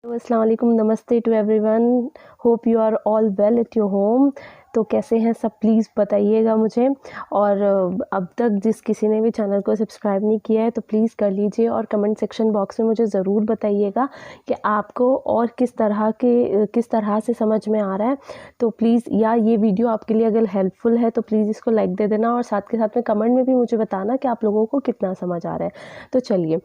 अस्सलाम वालेकुम, namaste to everyone. Hope you are all well at your home. तो कैसे हैं सब, प्लीज़ बताइएगा मुझे। और अब तक जिस किसी ने भी चैनल को सब्सक्राइब नहीं किया है तो प्लीज़ कर लीजिए और कमेंट सेक्शन बॉक्स में मुझे ज़रूर बताइएगा कि आपको और किस तरह से समझ में आ रहा है। तो प्लीज़, या ये वीडियो आपके लिए अगर हेल्पफुल है तो प्लीज़ इसको लाइक दे देना और साथ के साथ में कमेंट में भी मुझे बताना कि आप लोगों को कितना समझ आ रहा है। तो चलिए,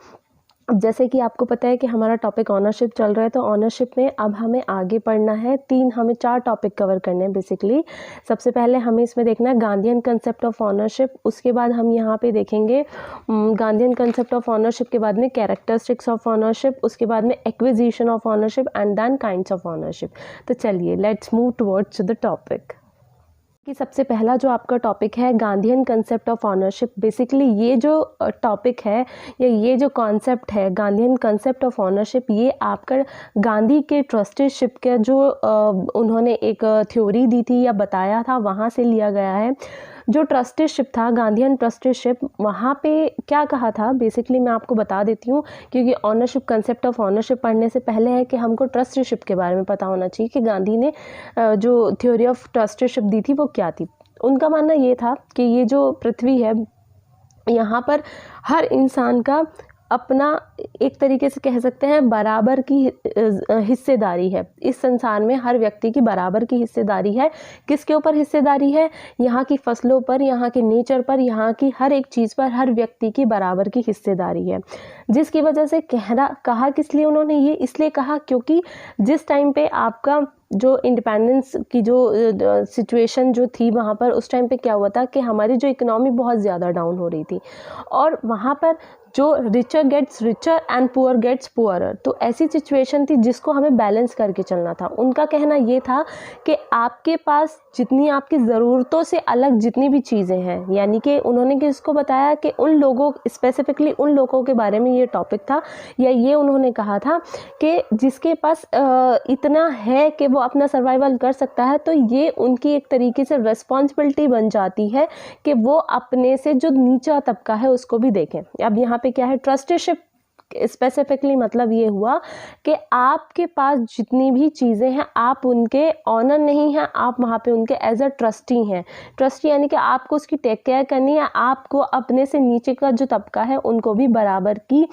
अब जैसे कि आपको पता है कि हमारा टॉपिक ऑनरशिप चल रहा है, तो ऑनरशिप में अब हमें आगे पढ़ना है। हमें 4 टॉपिक कवर करने हैं बेसिकली। सबसे पहले हमें इसमें देखना है गांधीयन कंसेप्ट ऑफ ऑनरशिप। उसके बाद हम यहाँ पे देखेंगे गांधीयन कंसेप्ट ऑफ ऑनरशिप के बाद में कैरेक्टरिस्टिक्स ऑफ ऑनरशिप, उसके बाद में acquisition of ownership and then kinds of ownership. तो चलिए, let's move towards the topic. कि सबसे पहला जो आपका टॉपिक है Gandhian concept of ownership. Basically ये जो टॉपिक है या ये जो कॉन्सेप्ट है गांधीयन कंसेप्ट ऑफ ऑनरशिप, ये आपका गांधी के ट्रस्टीशिप का जो उन्होंने एक थ्योरी दी थी या बताया था, वहाँ से लिया गया है। जो ट्रस्टीशिप था, गांधीयन ट्रस्टीशिप, वहाँ पे क्या कहा था बेसिकली मैं आपको बता देती हूँ, क्योंकि ऑनरशिप कंसेप्ट ऑफ ऑनरशिप पढ़ने से पहले है कि हमको ट्रस्टीशिप के बारे में पता होना चाहिए कि गांधी ने जो थ्योरी ऑफ ट्रस्टीशिप दी थी वो क्या थी। उनका मानना ये था कि ये जो पृथ्वी है, यहाँ पर हर इंसान का अपना एक तरीके से कह सकते हैं बराबर की हिस्सेदारी है। इस संसार में हर व्यक्ति की बराबर की हिस्सेदारी है। किसके ऊपर हिस्सेदारी है? यहाँ की फसलों पर, यहाँ के नेचर पर, यहाँ की हर एक चीज़ पर हर व्यक्ति की बराबर की हिस्सेदारी है। जिसकी वजह से कहा किस लिए उन्होंने ये इसलिए कहा, क्योंकि जिस टाइम पे आपका जो इंडिपेंडेंस की जो सिचुएशन जो थी वहाँ पर, उस टाइम पे क्या हुआ था कि हमारी जो इकोनॉमी बहुत ज़्यादा डाउन हो रही थी और वहाँ पर जो richer gets richer and poor gets poorer, तो ऐसी सिचुएशन थी जिसको हमें बैलेंस करके चलना था। उनका कहना ये था कि आपके पास जितनी आपकी ज़रूरतों से अलग जितनी भी चीज़ें हैं, यानी कि उन्होंने किसको बताया कि उन लोगों, स्पेसिफिकली उन लोगों के बारे में ये टॉपिक था, या ये उन्होंने कहा था कि जिसके पास इतना है कि वो अपना सर्वाइवल कर सकता है, तो ये उनकी एक तरीके से रिस्पॉन्सिबिलिटी बन जाती है कि वो अपने से जो नीचा तबका है उसको भी देखें। अब यहाँ पे क्या है, ट्रस्टीशिप स्पेसिफिकली मतलब ये हुआ कि आपके पास जितनी भी चीज़ें हैं आप उनके ऑनर नहीं हैं, आप वहाँ पे उनके एज अ ट्रस्टी हैं। ट्रस्टी यानी कि आपको उसकी टेक केयर करनी है, आपको अपने से नीचे का जो तबका है उनको भी बराबर की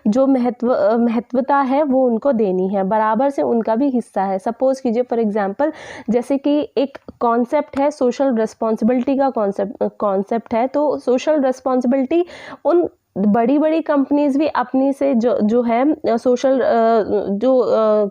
जो महत्वता है वो उनको देनी है, बराबर से उनका भी हिस्सा है। सपोज़ कीजिए फॉर एग्जांपल, जैसे कि एक कॉन्सेप्ट है सोशल रिस्पॉन्सिबिलिटी का कॉन्सेप्ट है, तो सोशल रिस्पॉन्सिबिलिटी उन बड़ी बड़ी कंपनीज भी अपनी से जो है सोशल जो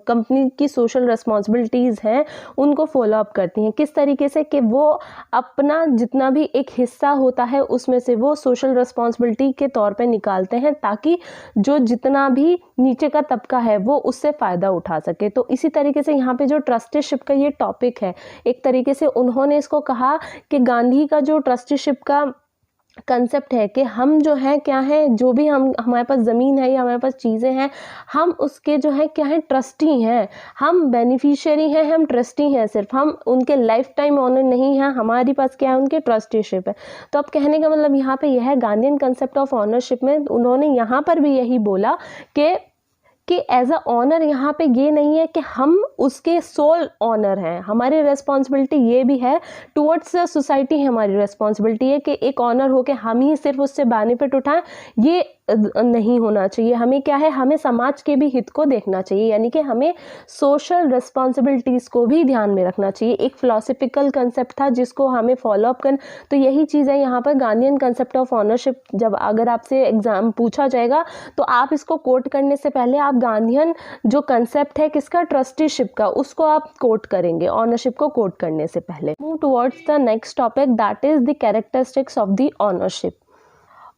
कंपनी की सोशल रिस्पॉन्सिबिलिटीज़ हैं उनको फॉलो अप करती हैं। किस तरीके से कि वो अपना जितना भी एक हिस्सा होता है उसमें से वो सोशल रिस्पॉन्सिबिलिटी के तौर पे निकालते हैं, ताकि जो जितना भी नीचे का तबका है वो उससे फ़ायदा उठा सके। तो इसी तरीके से यहाँ पे जो ट्रस्टीशिप का ये टॉपिक है, एक तरीके से उन्होंने इसको कहा कि गांधी का जो ट्रस्टीशिप का कंसेप्ट है कि हम जो है क्या है, जो भी हमारे पास ज़मीन है या हमारे पास चीज़ें हैं, हम उसके जो है क्या है, ट्रस्टी हैं। हम बेनिफिशियरी हैं, हम ट्रस्टी हैं, सिर्फ हम उनके लाइफ टाइम ऑनर नहीं हैं। हमारे पास क्या है, उनके ट्रस्टीशिप है। तो अब कहने का मतलब यहाँ पे यह है, गांधीयन कंसेप्ट ऑफ ऑनरशिप में उन्होंने यहाँ पर भी यही बोला कि एज अ ऑनर यहाँ पे ये नहीं है कि हम उसके सोल ऑनर हैं। हमारी रिस्पॉन्सिबिलिटी ये भी है टुवर्ड्स द सोसाइटी, हमारी रिस्पॉन्सिबिलिटी है कि एक ऑनर हो के हम ही सिर्फ उससे बेनिफिट उठाएं, ये नहीं होना चाहिए। हमें क्या है, हमें समाज के भी हित को देखना चाहिए, यानी कि हमें सोशल रिस्पॉन्सिबिलिटीज़ को भी ध्यान में रखना चाहिए। एक फिलोसफिकल कंसेप्ट था जिसको हमें फॉलो अप करना। तो यही चीज़ है यहाँ पर गांधीयन कंसेप्ट ऑफ ऑनरशिप। जब अगर आपसे एग्जाम पूछा जाएगा तो आप इसको कोट करने से पहले आप गांधीयन जो कंसेप्ट है किसका, ट्रस्टीशिप का, उसको आप कोट करेंगे ऑनरशिप को कोट करने से पहले। Move towards the next topic, that is the characteristics of the ownership.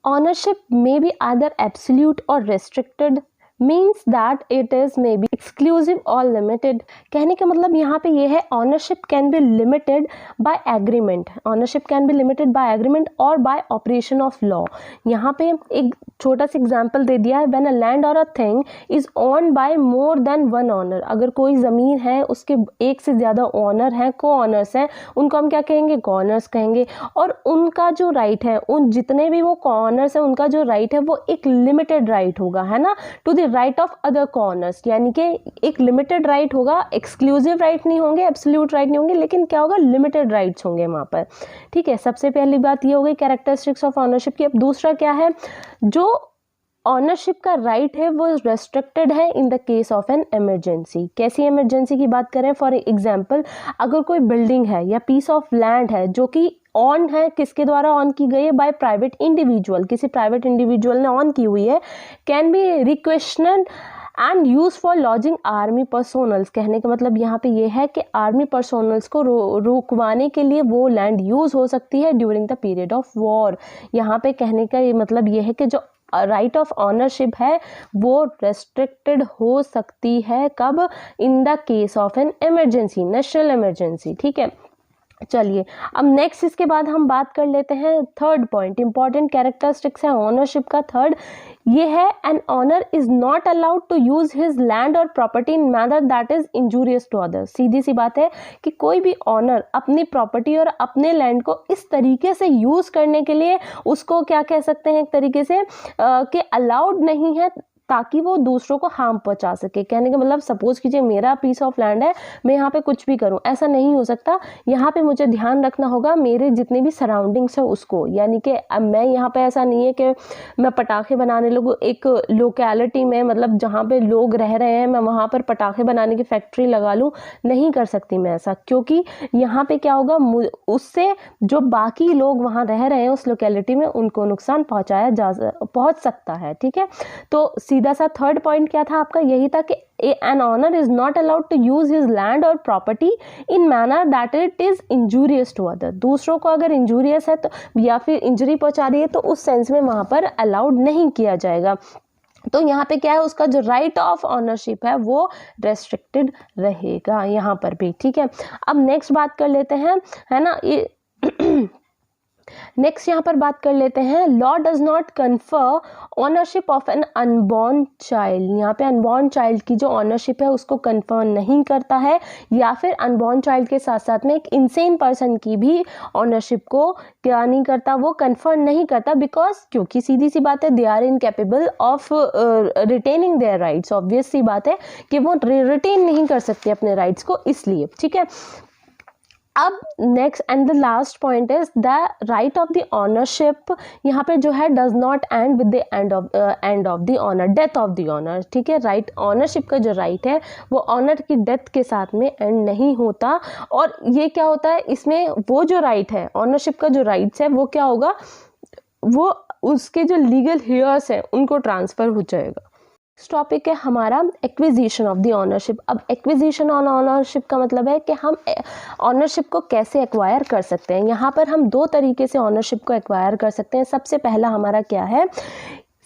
Ownership may be either absolute or restricted, means that it is may be exclusive or limited. कहने का मतलब यहाँ पे ये है, ownership can be limited by agreement. Ownership can be limited by agreement or by operation of law. यहाँ पे एक छोटा सा एग्जाम्पल दे दिया है, when a land or a thing is owned by more than one owner. अगर कोई ज़मीन है उसके एक से ज़्यादा ओनर हैं, को ऑनर्स हैं, उनको हम क्या कहेंगे, को ऑनर्स कहेंगे। और उनका जो राइट है, उन जितने भी वो को ऑनर्स हैं, उनका जो राइट है वो एक लिमिटेड राइट होगा, है ना, to the right of other corners, यानी कि एक लिमिटेड राइट होगा, एक्सक्लूसिव राइट नहीं होंगे, एब्सोल्यूट राइट नहीं होंगे, लेकिन क्या होगा, लिमिटेड राइट्स होंगे वहाँ पर। ठीक है, सबसे पहली बात ये हो गई कैरेक्टरिस्टिक्स ऑफ ऑनरशिप की। अब दूसरा क्या है, जो ऑनरशिप का राइट है वो रेस्ट्रिक्टेड है in the case of an emergency. कैसी इमरजेंसी की बात करें, फॉर एग्जांपल अगर कोई बिल्डिंग है या पीस ऑफ लैंड है जो कि ऑन है, किसके द्वारा ऑन की गई है, बाय प्राइवेट इंडिविजुअल, किसी प्राइवेट इंडिविजुअल ने ऑन की हुई है, can be requisitional and use for lodging army personnels. कहने का मतलब यहाँ पे ये है कि आर्मी पर्सोनल्स को रुकवाने के लिए वो लैंड यूज हो सकती है during the period of war. यहाँ पे कहने का ये मतलब ये है कि जो राइट ऑफ ऑनरशिप है वो रेस्ट्रिक्टेड हो सकती है, कब, in the case of an emergency, national emergency. ठीक है, चलिए अब नेक्स्ट इसके बाद हम बात कर लेते हैं थर्ड पॉइंट, इंपॉर्टेंट कैरेक्टरिस्टिक्स है ऑनरशिप का थर्ड, ये है an owner is not allowed to use his land और property in manner that is injurious to others. सीधी सी बात है कि कोई भी ऑनर अपनी प्रॉपर्टी और अपने लैंड को इस तरीके से यूज करने के लिए उसको क्या कह सकते हैं, एक तरीके से कि अलाउड नहीं है ताकि वो दूसरों को हार्म पहुंचा सके। कहने का मतलब सपोज कीजिए मेरा पीस ऑफ लैंड है, मैं यहाँ पे कुछ भी करूँ, ऐसा नहीं हो सकता। यहाँ पे मुझे ध्यान रखना होगा मेरे जितने भी सराउंडिंग्स है उसको, यानी कि अब मैं यहाँ पे ऐसा नहीं है कि मैं पटाखे बनाने लगूँ एक लोकेलिटी में, मतलब जहाँ पे लोग रह रहे हैं मैं वहाँ पर पटाखे बनाने की फैक्ट्री लगा लूँ, नहीं कर सकती मैं ऐसा, क्योंकि यहाँ पे क्या होगा, उससे जो बाकी लोग वहाँ रह रहे हैं उस लोकेलिटी में उनको नुकसान पहुँच सकता है। ठीक है, तो सीधा सा थर्ड पॉइंट क्या था आपका, यही था कि an owner is not allowed to use his land और property in manner that it is injurious to other. दूसरों को अगर इंजूरियस है तो या फिर इंजरी पहुंचा रही है तो उस सेंस में वहां पर अलाउड नहीं किया जाएगा। तो यहाँ पे क्या है, उसका जो राइट ऑफ ऑनरशिप है वो रेस्ट्रिक्टेड रहेगा यहाँ पर भी। ठीक है, अब नेक्स्ट बात कर लेते हैं, है ना, ये नेक्स्ट यहाँ पर बात कर लेते हैं, law does not confer ownership of an unborn child. यहाँ पे अनबॉर्न चाइल्ड की जो ऑनरशिप है उसको कन्फर्म नहीं करता है, या फिर अनबॉर्न चाइल्ड के साथ साथ में एक इंसेन पर्सन की भी ऑनरशिप को क्या नहीं करता, वो कन्फर्म नहीं करता, बिकॉज क्योंकि सीधी सी बात है they are incapable of retaining their rights. Obvious सी बात है कि वो रिटेन नहीं कर सकते अपने राइट्स को, इसलिए। ठीक है, अब next and the last point is the right of the ownership, यहाँ पे जो है does not end with the end of the owner, death of the owner. ठीक है, राइट ऑनरशिप का जो राइट है वो ऑनर की डेथ के साथ में एंड नहीं होता। और ये क्या होता है, इसमें वो जो राइट है, ऑनरशिप का जो राइट्स है वो क्या होगा, वो उसके जो लीगल हेयर्स हैं उनको ट्रांसफर हो जाएगा। टॉपिक है हमारा एक्विजिशन ऑफ द ऑनरशिप। अब एक्विजिशन ऑन ऑनरशिप का मतलब है कि हम ऑनरशिप को कैसे एक्वायर कर सकते हैं। यहाँ पर हम दो तरीके से ऑनरशिप को एक्वायर कर सकते हैं। सबसे पहला हमारा क्या है,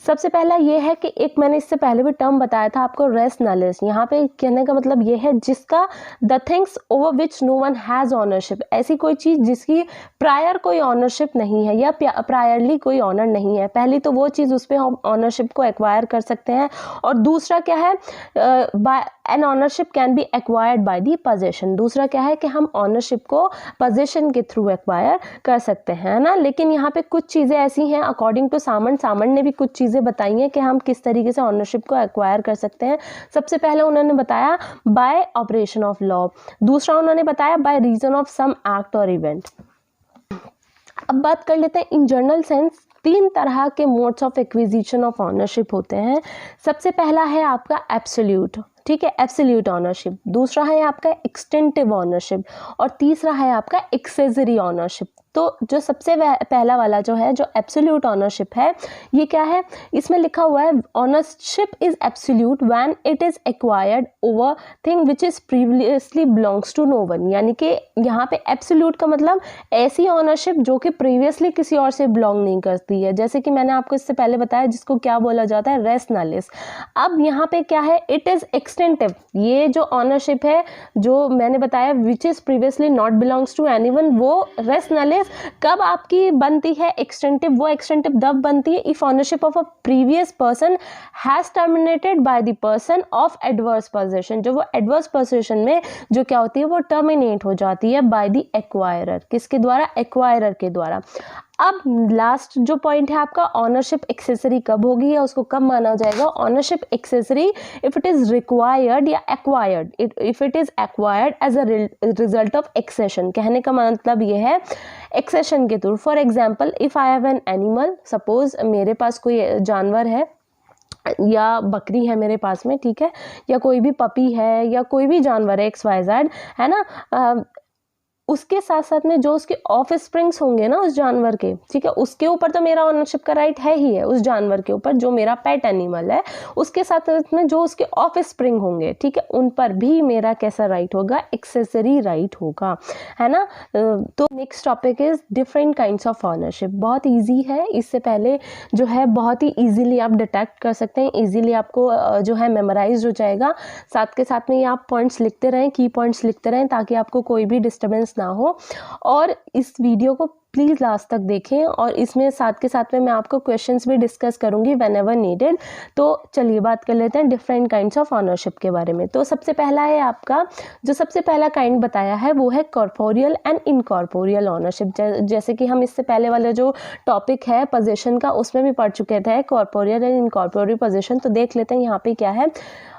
सबसे पहला ये है कि एक मैंने इससे पहले भी टर्म बताया था आपको, रेस नलिस। यहाँ पे कहने का मतलब ये है जिसका the things over which no one has ownership, ऐसी कोई चीज़ जिसकी प्रायर कोई ऑनरशिप नहीं है या प्रायरली कोई ऑनर नहीं है। पहली तो वो चीज़ उस पर हम ऑनरशिप को एक्वायर कर सकते हैं, और दूसरा क्या है, by an ownership can be acquired by the possession. दूसरा क्या है कि हम ऑनरशिप को पोजेशन के थ्रू एक्वायर कर सकते हैं ना। लेकिन यहाँ पे कुछ चीज़ें ऐसी हैं अकॉर्डिंग टू सामन ने भी कुछ चीज़ें बताई हैं कि हम किस तरीके से ऑनरशिप को एक्वायर कर सकते हैं। सबसे पहले उन्होंने बताया बाय ऑपरेशन ऑफ लॉ, दूसरा उन्होंने बताया by reason of some act और इवेंट। अब बात कर लेते हैं इन जनरल सेंस, तीन तरह के modes of acquisition of ownership होते हैं। सबसे पहला है आपका एब्सोल्यूट, ठीक है, एब्सोल्यूट ऑनरशिप। दूसरा है आपका एक्सटेंटिव ऑनरशिप, और तीसरा है आपका एक्सेसरी ऑनरशिप। तो जो सबसे पहला वाला जो है, जो एब्सोल्यूट ऑनरशिप है, ये क्या है, इसमें लिखा हुआ है ownership is absolute when it is acquired over thing which is previously belongs to no one. यानी कि यहाँ पे एब्सोल्यूट का मतलब ऐसी ऑनरशिप जो कि प्रीवियसली किसी और से बिलोंग नहीं करती है, जैसे कि मैंने आपको इससे पहले बताया जिसको क्या बोला जाता है, रेस नलिस। अब यहाँ पे क्या है, इट इज एक्सटेंटिव। ये जो ऑनरशिप है जो मैंने बताया which is previously not belongs to anyone, वो रेस नलिस कब आपकी बनती है, एक्सटेंटिव। वो एक्सटेंटिव तब बनती है if ownership of a previous person has terminated by the person of adverse position. जो वो एडवर्स पोजीशन में जो क्या होती है वो टर्मिनेट हो जाती है बाय द एक्वायरर। किसके द्वारा, एक्वायरर के द्वारा। अब लास्ट जो पॉइंट है आपका, ऑनरशिप एक्सेसरी कब होगी या उसको कब माना जाएगा। Ownership accessory if it is required या acquired, if it is acquired as a result of accession. कहने का मतलब ये है एक्सेशन के through. For example, if I have an animal, suppose मेरे पास कोई जानवर है या बकरी है मेरे पास में, ठीक है, या कोई भी पपी है या कोई भी जानवर है XYZ, है ना, उसके साथ साथ में जो उसके ऑफ स्प्रिंग्स होंगे ना उस जानवर के, ठीक है, उसके ऊपर तो मेरा ओनरशिप का राइट है ही है, उस जानवर के ऊपर जो मेरा पेट एनिमल है, उसके साथ साथ में जो उसके ऑफ स्प्रिंग होंगे, ठीक है, उन पर भी मेरा कैसा राइट होगा, एक्सेसरी राइट होगा, है ना। तो next topic is different kinds of ownership. बहुत ईजी है, इससे पहले जो है बहुत ही ईजिली आप डिटेक्ट कर सकते हैं, ईजिली आपको जो है मेमोराइज हो जाएगा। साथ के साथ में ये आप पॉइंट्स लिखते रहें, की पॉइंट्स लिखते रहें, ताकि आपको कोई भी डिस्टर्बेंस ना हो। और इस वीडियो को प्लीज़ लास्ट तक देखें, और इसमें साथ के साथ में मैं आपको क्वेश्चंस भी डिस्कस करूंगी व्हेन एवर नीडेड। तो चलिए बात कर लेते हैं डिफरेंट काइंड्स ऑफ ओनरशिप के बारे में। तो सबसे पहला है आपका, जो सबसे पहला काइंड बताया है वो है कॉर्पोरियल एंड इनकॉर्पोरियल ओनरशिप। जैसे कि हम इससे पहले वाला जो टॉपिक है पोजीशन का, उसमें भी पढ़ चुके थे कॉर्पोरियल एंड इनकॉर्पोरियल पोजीशन। तो देख लेते हैं यहाँ पे क्या है।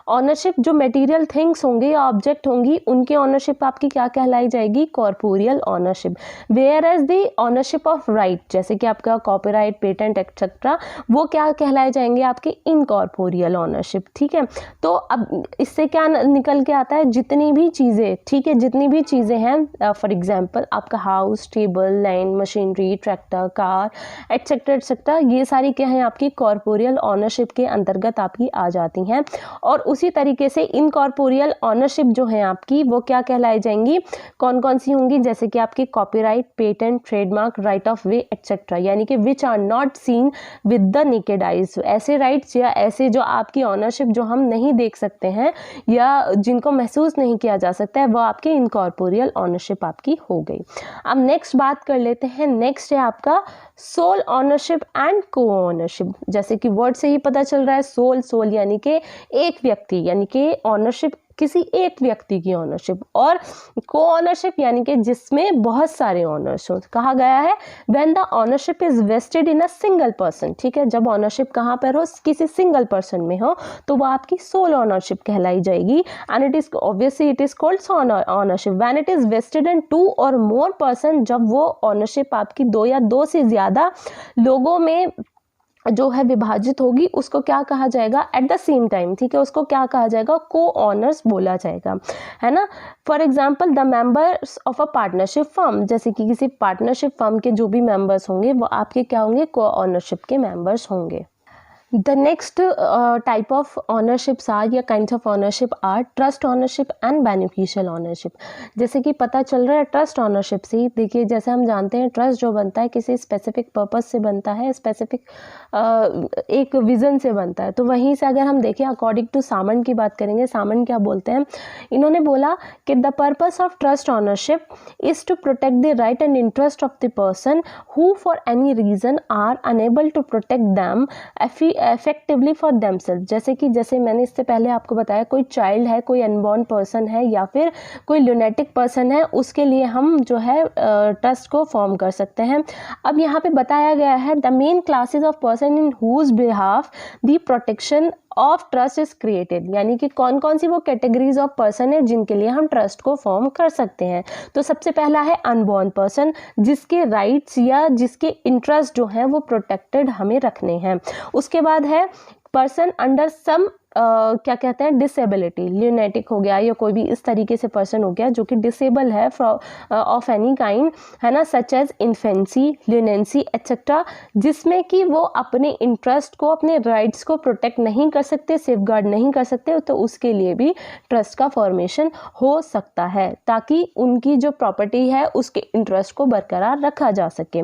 ऑनरशिप जो मटेरियल थिंग्स होंगे या ऑब्जेक्ट होंगी, उनकी ऑनरशिप आपकी क्या कहलाई जाएगी, corporeal ownership. Whereas the ownership of right, जैसे कि आपका कॉपीराइट, पेटेंट एक्सेट्रा, वो क्या कहलाए जाएंगे, आपके इनकॉर्पोरियल ऑनरशिप। ठीक है, तो अब इससे क्या निकल के आता है, जितनी भी चीज़ें, ठीक है, जितनी भी चीज़ें हैं, फॉर एग्जाम्पल आपका house, table, land, machinery, tractor, car etcetera etcetera, ये सारी क्या है आपकी कॉर्पोरियल ऑनरशिप के अंतर्गत आपकी आ जाती हैं। और उसी तरीके से इनकॉर्पोरियल ऑनरशिप जो है आपकी, वो क्या कहलाई जाएंगी, कौन कौन सी होंगी, जैसे कि आपकी copyright, patent, trademark, right of way etcetera, यानी कि which are not seen with the naked eyes. ऐसे राइट्स या ऐसे जो आपकी ऑनरशिप जो हम नहीं देख सकते हैं या जिनको महसूस नहीं किया जा सकता है, वो आपकी इनकॉर्पोरियल ऑनरशिप आपकी हो गई। अब नेक्स्ट बात कर लेते हैं। नेक्स्ट है आपका सोल ऑनरशिप एंड को ऑनरशिप। जैसे कि वर्ड से ही पता चल रहा है, सोल, सोल यानी कि एक व्यक्ति, यानी कि ऑनरशिप किसी एक व्यक्ति की ऑनरशिप, और को ऑनरशिप यानी कि जिसमें बहुत सारे ऑनर्स हो। कहा गया है when the ownership is vested in a single person. ठीक है, जब ऑनरशिप कहाँ पर हो, किसी सिंगल पर्सन में हो, तो वो आपकी सोल ऑनरशिप कहलाई जाएगी। And it is obviously it is called ownership when it is vested in 2 or more person. जब वो ऑनरशिप आपकी 2 या 2 से ज्यादा लोगों में जो है विभाजित होगी, उसको क्या कहा जाएगा, एट द सेम टाइम। ठीक है, उसको क्या कहा जाएगा, को ऑनर्स बोला जाएगा, है ना। For example the members of a partnership firm, जैसे कि किसी पार्टनरशिप फर्म के जो भी मेंबर्स होंगे वो आपके क्या होंगे, को ऑनरशिप के मेंबर्स होंगे। The next type of ownerships are या kinds of ownership are trust ownership and beneficial ownership। जैसे कि पता चल रहा है ट्रस्ट ऑनरशिप से, देखिए जैसे हम जानते हैं ट्रस्ट जो बनता है किसी स्पेसिफिक पर्पस से बनता है, स्पेसिफिक एक विजन से बनता है। तो वहीं से अगर हम देखें अकॉर्डिंग टू सामन की बात करेंगे, सामन क्या बोलते हैं, इन्होंने बोला कि the purpose of trust ownership is to protect the right and interest of the person who for any reason are unable to protect them effectively for themself. जैसे मैंने इससे पहले आपको बताया, कोई चाइल्ड है, कोई अनबॉर्न पर्सन है या फिर कोई ल्यूनेटिक पर्सन है, उसके लिए हम जो है ट्रस्ट को फॉर्म कर सकते हैं। अब यहाँ पे बताया गया है the main classes of person in whose behalf the protection of trust is created, यानी कि कौन कौन सी वो कैटेगरीज ऑफ पर्सन है जिनके लिए हम ट्रस्ट को फॉर्म कर सकते हैं। तो सबसे पहला है अनबॉर्न पर्सन, जिसके राइट्स या जिसके इंटरेस्ट जो हैं वो प्रोटेक्टेड हमें रखने हैं। उसके बाद है पर्सन अंडर सम क्या कहते हैं, डिसेबिलिटी, ल्यूनेटिक हो गया या कोई भी इस तरीके से पर्सन हो गया जो कि डिसेबल है ऑफ एनी काइंड, है ना, सच एज इन्फेंसी, ल्यूनेंसी एक्सेट्रा, जिसमें कि वो अपने इंटरेस्ट को, अपने राइट्स को प्रोटेक्ट नहीं कर सकते, सेफगार्ड नहीं कर सकते, तो उसके लिए भी ट्रस्ट का फॉर्मेशन हो सकता है, ताकि उनकी जो प्रॉपर्टी है उसके इंटरेस्ट को बरकरार रखा जा सके।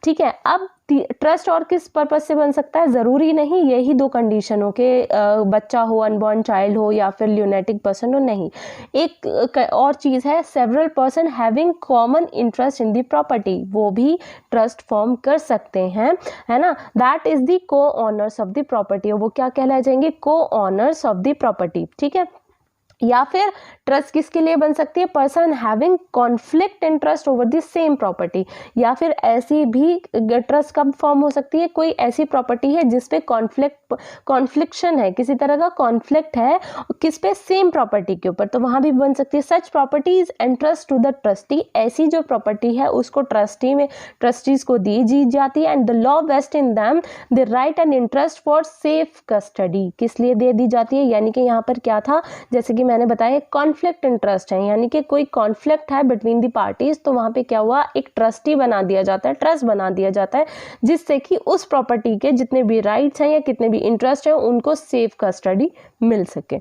ठीक है, अब ट्रस्ट और किस पर्पज से बन सकता है, ज़रूरी नहीं यही 2 कंडीशन हो के बच्चा हो, अनबॉर्न चाइल्ड हो या फिर ल्यूनेटिक पर्सन हो, नहीं। एक और चीज़ है several person having common interest in the property, वो भी ट्रस्ट फॉर्म कर सकते हैं, है ना। दैट इज द को ऑनर्स ऑफ द प्रॉपर्टी, वो क्या कहलाए जाएंगे, को ऑनर्स ऑफ द प्रॉपर्टी। ठीक है, या फिर ट्रस्ट किसके लिए बन सकती है, person having conflict interest over the same property, या फिर ऐसी भी ट्रस्ट कब फॉर्म हो सकती है, कोई ऐसी प्रॉपर्टी है जिसपे कॉन्फ्लिक्शन है, किसी तरह का कॉन्फ्लिक्ट है किस पे, सेम प्रॉपर्टी के ऊपर, तो वहां भी बन सकती है। Such properties entrust to the trustee, ऐसी जो प्रॉपर्टी है उसको ट्रस्टीज को दी जाती है। And the law vest in them the right and interest for safe custody, किस लिए दे दी जाती है, यानी कि यहाँ पर क्या था, जैसे कि मैंने बताया कॉन्फ्लिक्ट इंटरेस्ट है, यानी कि कोई कॉन्फ्लिक्ट है बिटवीन द पार्टीज, तो वहां पे क्या हुआ, एक ट्रस्टी बना दिया जाता है, ट्रस्ट बना दिया जाता है, जिससे कि उस प्रॉपर्टी के जितने भी राइट्स हैं या कितने भी इंटरेस्ट हैं उनको सेफ कस्टडी मिल सके।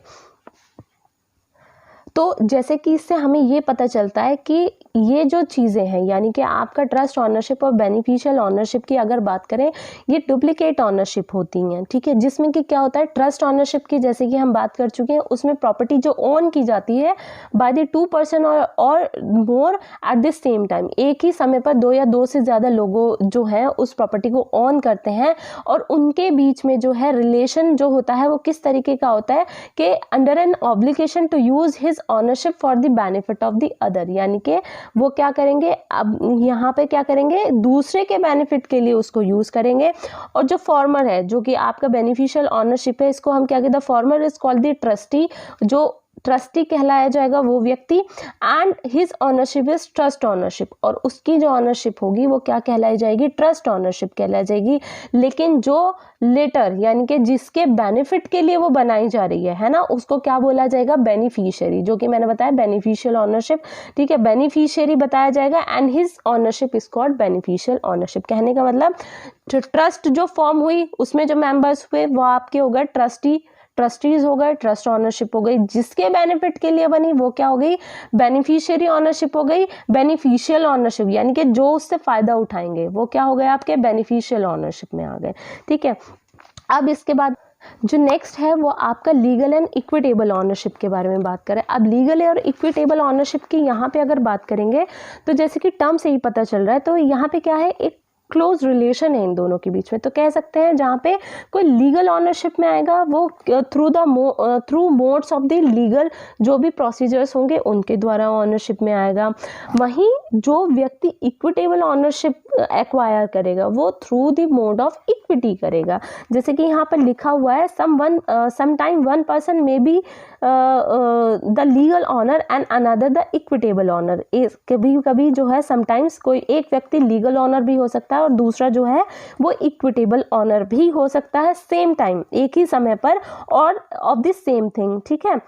तो जैसे कि इससे हमें ये पता चलता है कि ये जो चीज़ें हैं, यानी कि आपका ट्रस्ट ऑनरशिप और बेनिफिशियल ऑनरशिप की अगर बात करें, ये डुप्लीकेट ऑनरशिप होती हैं, ठीक है, जिसमें कि क्या होता है, ट्रस्ट ऑनरशिप की जैसे कि हम बात कर चुके हैं, उसमें प्रॉपर्टी जो ओन की जाती है बाय द 2 पर्सन और more at the same time, एक ही समय पर 2 या 2 से ज़्यादा लोगों जो हैं उस प्रॉपर्टी को ओन करते हैं, और उनके बीच में जो है रिलेशन जो होता है वो किस तरीके का होता है कि under an obligation to use his ownership for the benefit of the other, यानी कि वो क्या करेंगे, अब यहाँ पे क्या करेंगे, दूसरे के बेनिफिट के लिए उसको यूज करेंगे। और जो फॉर्मर है, जो कि आपका बेनिफिशियल ऑनरशिप है, इसको हम क्या कहते हैं, farmer is called the trustee, जो ट्रस्टी कहलाया जाएगा वो व्यक्ति, and his ownership is trust ownership, और उसकी जो ऑनरशिप होगी वो क्या कहलाई जाएगी, ट्रस्ट ऑनरशिप कहलाई जाएगी। लेकिन जो लेटर, यानी कि जिसके बेनिफिट के लिए वो बनाई जा रही है ना, उसको क्या बोला जाएगा, बेनिफिशियरी, जो कि मैंने बताया बेनिफिशियल ऑनरशिप, ठीक है, बेनिफिशियरी बताया जाएगा, and his ownership is called beneficial ownership. कहने का मतलब ट्रस्ट जो फॉर्म हुई उसमें जो मेंबर्स हुए वो आपके हो गए ट्रस्टीज हो गए, ट्रस्ट ऑनरशिप हो गई, जिसके बेनिफिट के लिए बनी वो क्या हो गई, बेनिफिशियरी ऑनरशिप हो गई। बेनिफिशियल ऑनरशिप यानी कि जो उससे फायदा उठाएंगे वो क्या हो गए, आपके बेनिफिशियल ऑनरशिप में आ गए, ठीक है। अब इसके बाद जो नेक्स्ट है वो आपका लीगल एंड इक्विटेबल ऑनरशिप के बारे में बात करें। अब लीगल और इक्विटेबल ऑनरशिप की यहाँ पे अगर बात करेंगे तो जैसे कि टर्म से ही पता चल रहा है, तो यहाँ पे क्या है, एक क्लोज रिलेशन है इन दोनों के बीच में, तो कह सकते हैं जहाँ पे कोई लीगल ऑनरशिप में आएगा वो through modes of the legal जो भी प्रोसीजर्स होंगे उनके द्वारा ऑनरशिप में आएगा। वहीं जो व्यक्ति इक्विटेबल ऑनरशिप एक्वायर करेगा वो through the mode of equity करेगा। जैसे कि यहाँ पर लिखा हुआ है sometime one person may be the legal owner and another the equitable owner. कभी कभी जो है समटाइम्स कोई एक व्यक्ति लीगल ऑनर भी हो सकता है और दूसरा जो है वो इक्विटेबल ऑनर भी हो सकता है, सेम टाइम, एक ही समय पर, और ऑफ द सेम थिंग, ठीक है।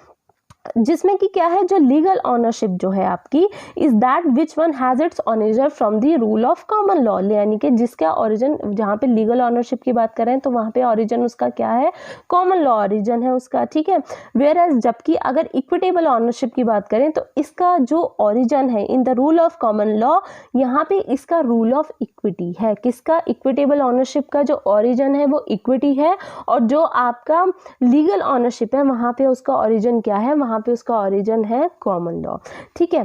जिसमें कि क्या है, जो लीगल ऑनरशिप जो है आपकी is that which one has its origin from the rule of common law, यानी कि जिसका ओरिजिन, जहाँ पे लीगल ऑनरशिप की बात करें तो वहाँ पे ओरिजिन उसका क्या है, कॉमन लॉ ओरिजिन है उसका, ठीक है। वेयर एज जबकि अगर इक्विटेबल ऑनरशिप की बात करें तो इसका जो ओरिजिन है in the rule of common law, यहाँ पे इसका रूल ऑफ इक्विटी है। किसका, इक्विटेबल ऑनरशिप का जो ओरिजिन है वो इक्विटी है, और जो आपका लीगल ऑनरशिप है वहाँ पे उसका ओरिजिन क्या है, वहाँ पे उसका ओरिजिन है कॉमन लॉ, ठीक है।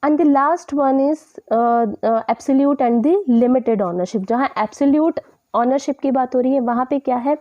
And the last one is absolute and the limited ownership. जहाँ एब्सोल्यूट ऑनरशिप की बात हो रही है वहाँ पे क्या है,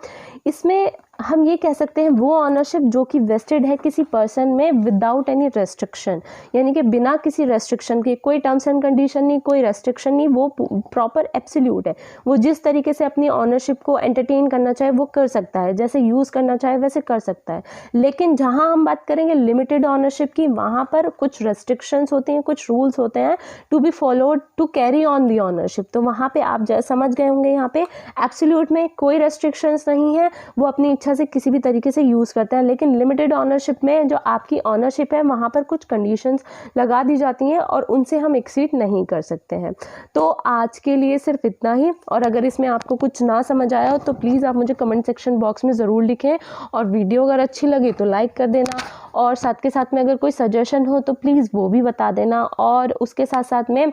इसमें हम ये कह सकते हैं वो ऑनरशिप जो कि वेस्टेड है किसी पर्सन में विदाउट एनी रेस्ट्रिक्शन, यानी कि बिना किसी रेस्ट्रिक्शन के, कोई टर्म्स एंड कंडीशन नहीं, कोई रेस्ट्रिक्शन नहीं, वो प्रॉपर एब्सोल्यूट है। वो जिस तरीके से अपनी ऑनरशिप को एंटरटेन करना चाहे वो कर सकता है, जैसे यूज़ करना चाहे वैसे कर सकता है। लेकिन जहाँ हम बात करेंगे लिमिटेड ऑनरशिप की, वहाँ पर कुछ रेस्ट्रिक्शंस होते हैं, कुछ रूल्स होते हैं to be followed to carry on the ownership. तो वहाँ पे आप समझ गए होंगे, यहाँ पे एब्सोल्यूट में कोई रेस्ट्रिक्शंस नहीं है, वो अपनी इच्छा से किसी भी तरीके से यूज़ करते हैं। लेकिन लिमिटेड ऑनरशिप में जो आपकी ऑनरशिप है वहाँ पर कुछ कंडीशंस लगा दी जाती हैं और उनसे हम एक्सीड नहीं कर सकते हैं। तो आज के लिए सिर्फ इतना ही, और अगर इसमें आपको कुछ ना समझ आया हो तो प्लीज़ आप मुझे कमेंट सेक्शन बॉक्स में ज़रूर लिखें, और वीडियो अगर अच्छी लगे तो लाइक कर देना, और साथ के साथ में अगर कोई सजेशन हो तो प्लीज़ वो भी बता देना, और उसके साथ साथ में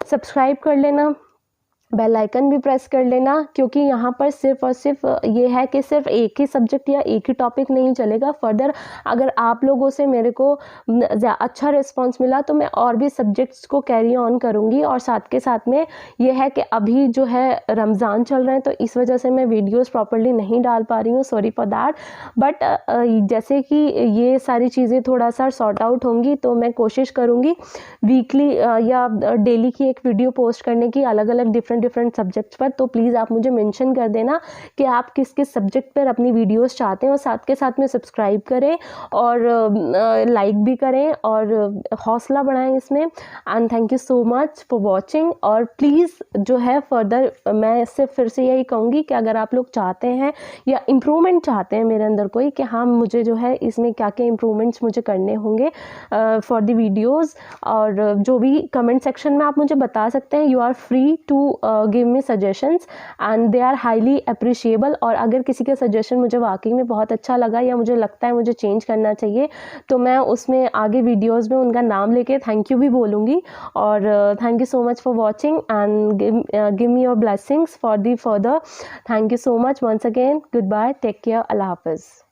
सब्सक्राइब कर लेना। बेल आइकन भी प्रेस कर लेना, क्योंकि यहाँ पर सिर्फ और सिर्फ ये है कि सिर्फ एक ही सब्जेक्ट या एक ही टॉपिक नहीं चलेगा। फर्दर अगर आप लोगों से मेरे को अच्छा रिस्पांस मिला तो मैं और भी सब्जेक्ट्स को कैरी ऑन करूँगी। और साथ के साथ में ये है कि अभी जो है रमज़ान चल रहे हैं, तो इस वजह से मैं वीडियोस प्रॉपर्ली नहीं डाल पा रही हूँ, सॉरी फॉर दैट। बट जैसे कि ये सारी चीज़ें थोड़ा सा सॉर्ट आउट होंगी तो मैं कोशिश करूँगी वीकली या डेली की एक वीडियो पोस्ट करने की, अलग अलग डिफरेंट सब्जेक्ट्स पर। तो प्लीज़ आप मुझे मेंशन कर देना कि आप किस किस सब्जेक्ट पर अपनी वीडियोस चाहते हैं, और साथ के साथ में सब्सक्राइब करें और लाइक भी करें और हौसला बढ़ाएं इसमें। And thank you so much for watching. और प्लीज़ जो है फर्दर मैं इससे फिर से यही कहूँगी कि अगर आप लोग चाहते हैं या इम्प्रूवमेंट चाहते हैं मेरे अंदर कोई, कि हाँ मुझे जो है इसमें क्या क्या इम्प्रूवमेंट्स मुझे करने होंगे फॉर द वीडियोज़, और जो भी कमेंट सेक्शन में आप मुझे बता सकते हैं। You are free to give me suggestions and they are highly appreciable. और अगर किसी का सजेशन मुझे वाकई में बहुत अच्छा लगा या मुझे लगता है मुझे चेंज करना चाहिए, तो मैं उसमें आगे वीडियोस में उनका नाम लेके थैंक यू भी बोलूँगी। और thank you so much for watching and give me your blessings for the further. Thank you so much once again. Goodbye, take care, अल्लाह हाफिज़।